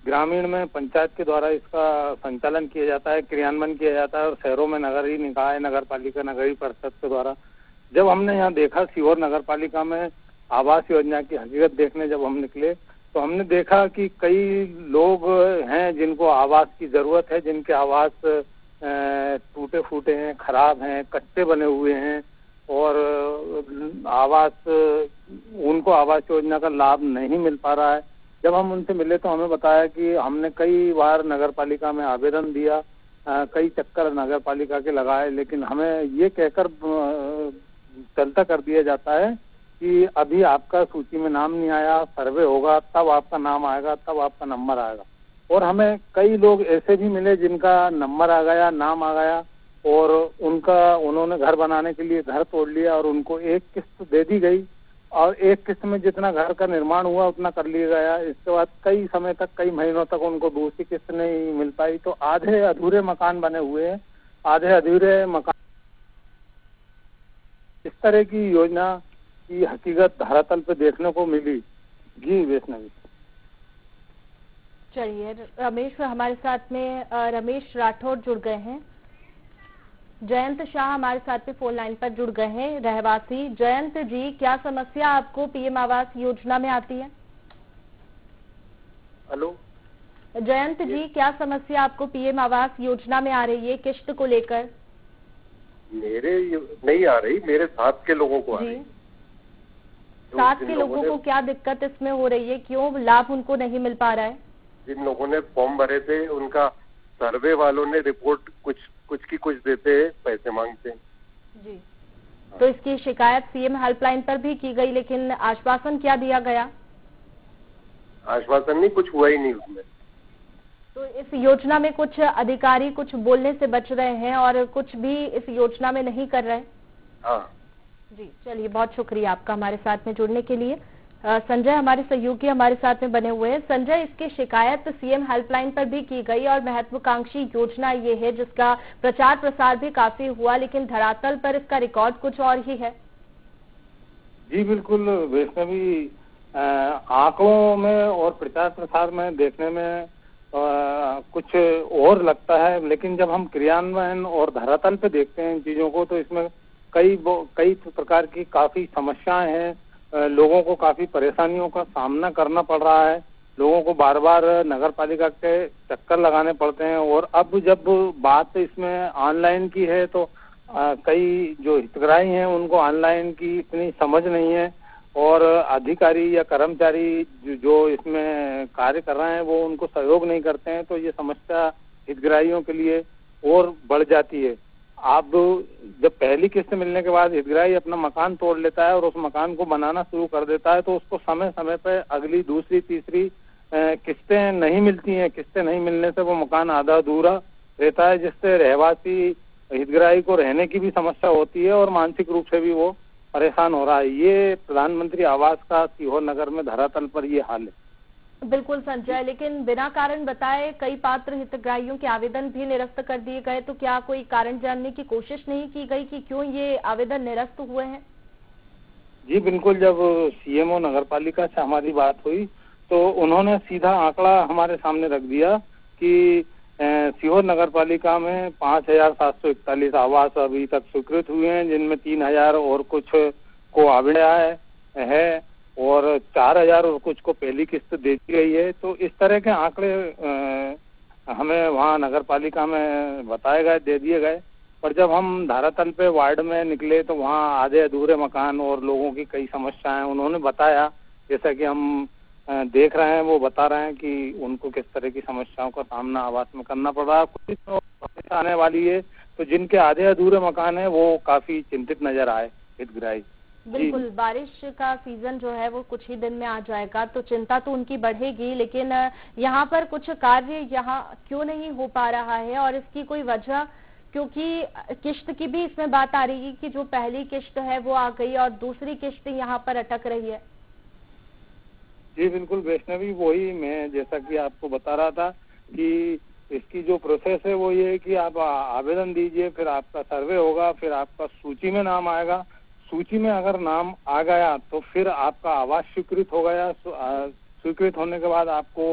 ग्रामीण में पंचायत के द्वारा इसका संचालन किया जाता है, क्रियान्वयन किया जाता है, और शहरों में नगरीय निकाय, नगर पालिका, नगरीय परिषद के द्वारा। जब हमने यहाँ देखा सीहोर नगर पालिका में आवास योजना की हकीकत देखने जब हम निकले, तो हमने देखा कि कई लोग हैं जिनको आवास की जरूरत है, जिनके आवास टूटे फूटे हैं, खराब हैं, कच्चे बने हुए हैं, और उनको आवास योजना का लाभ नहीं मिल पा रहा है। जब हम उनसे मिले तो हमें बताया कि हमने कई बार नगर पालिका में आवेदन दिया, कई चक्कर नगर पालिका के लगाए, लेकिन हमें ये कहकर चलता कर दिया जाता है कि अभी आपका सूची में नाम नहीं आया, सर्वे होगा तब आपका नाम आएगा, तब आपका नंबर आएगा। और हमें कई लोग ऐसे भी मिले जिनका नंबर आ गया, नाम आ गया, और उन्होंने घर बनाने के लिए घर तोड़ लिया और उनको एक किस्त दे दी गई, और एक किस्त में जितना घर का निर्माण हुआ उतना कर लिया गया। इसके बाद कई समय तक, कई महीनों तक उनको दूसरी किस्त नहीं मिल पाई, तो आधे अधूरे मकान बने हुए हैं, आधे अधूरे मकान। इस तरह की योजना की हकीकत धरातल पे देखने को मिली। जी वैष्णवी। चलिए रमेश, हमारे साथ में रमेश राठौर जुड़ गए हैं। जयंत शाह हमारे साथ में फोन लाइन पर जुड़ गए हैं, रहवासी। जयंत जी, क्या समस्या आपको पीएम आवास योजना में आती है? हेलो जयंत जी, क्या समस्या आपको पीएम आवास योजना में आ रही है किश्त को लेकर? मेरे नहीं आ रही, मेरे साथ के लोगों को आ रही। साथ के लोगों को क्या दिक्कत इसमें हो रही है, क्यों लाभ उनको नहीं मिल पा रहा है? जिन लोगों ने फॉर्म भरे थे उनका सर्वे वालों ने रिपोर्ट कुछ की कुछ देते हैं, पैसे मांगते हैं। जी, तो इसकी शिकायत सीएम हेल्पलाइन पर भी की गई, लेकिन आश्वासन क्या दिया गया? आश्वासन नहीं, कुछ हुआ ही नहीं उसमें। तो इस योजना में कुछ अधिकारी कुछ बोलने से बच रहे हैं और कुछ भी इस योजना में नहीं कर रहे? हाँ जी, चलिए बहुत शुक्रिया आपका हमारे साथ में जुड़ने के लिए। संजय हमारे सहयोगी हमारे साथ में बने हुए हैं। संजय, इसकी शिकायत सीएम हेल्पलाइन पर भी की गई और महत्वाकांक्षी योजना ये है जिसका प्रचार प्रसार भी काफी हुआ, लेकिन धरातल पर इसका रिकॉर्ड कुछ और ही है। जी बिल्कुल वैष्णवी, आंकड़ों में और प्रचार प्रसार में देखने में कुछ और लगता है, लेकिन जब हम क्रियान्वयन और धरातल पे देखते हैं इन चीजों को, तो इसमें कई प्रकार की काफी समस्याएं हैं। लोगों को काफी परेशानियों का सामना करना पड़ रहा है, लोगों को बार बार नगर पालिका के चक्कर लगाने पड़ते हैं। और अब जब बात इसमें ऑनलाइन की है, तो कई जो हितग्राही हैं उनको ऑनलाइन की इतनी समझ नहीं है, और अधिकारी या कर्मचारी जो इसमें कार्य कर रहे हैं वो उनको सहयोग नहीं करते हैं, तो ये समस्या हितग्राहियों के लिए और बढ़ जाती है। आप जब पहली किस्त मिलने के बाद हितग्राही अपना मकान तोड़ लेता है और उस मकान को बनाना शुरू कर देता है, तो उसको समय समय पर अगली, दूसरी, तीसरी किस्तें नहीं मिलती हैं। किस्तें नहीं मिलने से वो मकान आधा अधूरा रहता है, जिससे रहवासी हितग्राही को रहने की भी समस्या होती है और मानसिक रूप से भी वो परेशान हो रहा है। ये प्रधानमंत्री आवास का सीहोर नगर में धरातल पर ये हाल है। बिल्कुल संजय, लेकिन बिना कारण बताए कई पात्र हितग्राहियों के आवेदन भी निरस्त कर दिए गए, तो क्या कोई कारण जानने की कोशिश नहीं की गई कि क्यों ये आवेदन निरस्त हुए हैं? जी बिल्कुल, जब सीएमओ नगर पालिका से हमारी बात हुई तो उन्होंने सीधा आंकड़ा हमारे सामने रख दिया कि सीहोर नगर पालिका में 5,741 आवास अभी तक स्वीकृत हुए हैं, जिनमें 3,000 और कुछ को आवेदन है और 4,000 और कुछ को पहली किस्त दे दी गई है। तो इस तरह के आंकड़े हमें वहाँ नगर पालिका में बताए गए, दे दिए गए। पर जब हम धरातल पे वार्ड में निकले तो वहाँ आधे अधूरे मकान और लोगों की कई समस्याएं उन्होंने बताया, जैसा कि हम देख रहे हैं, वो बता रहे हैं कि उनको किस तरह की समस्याओं का सामना आवास में करना पड़ रहा है। कुछ तो आने वाली है, तो जिनके आधे अधूरे मकान है वो काफी चिंतित नजर आए हितग्राही। बिल्कुल, बारिश का सीजन जो है वो कुछ ही दिन में आ जाएगा, तो चिंता तो उनकी बढ़ेगी, लेकिन यहाँ पर कुछ कार्य यहाँ क्यों नहीं हो पा रहा है और इसकी कोई वजह, क्योंकि किश्त की भी इसमें बात आ रही है कि जो पहली किश्त है वो आ गई और दूसरी किश्त यहाँ पर अटक रही है। जी बिल्कुल वैष्णवी, वही मैं जैसा कि आपको बता रहा था कि इसकी जो प्रोसेस है वो ये है कि आप आवेदन दीजिए, फिर आपका सर्वे होगा, फिर आपका सूची में नाम आएगा। सूची में अगर नाम आ गया तो फिर आपका आवास स्वीकृत हो गया। स्वीकृत होने के बाद आपको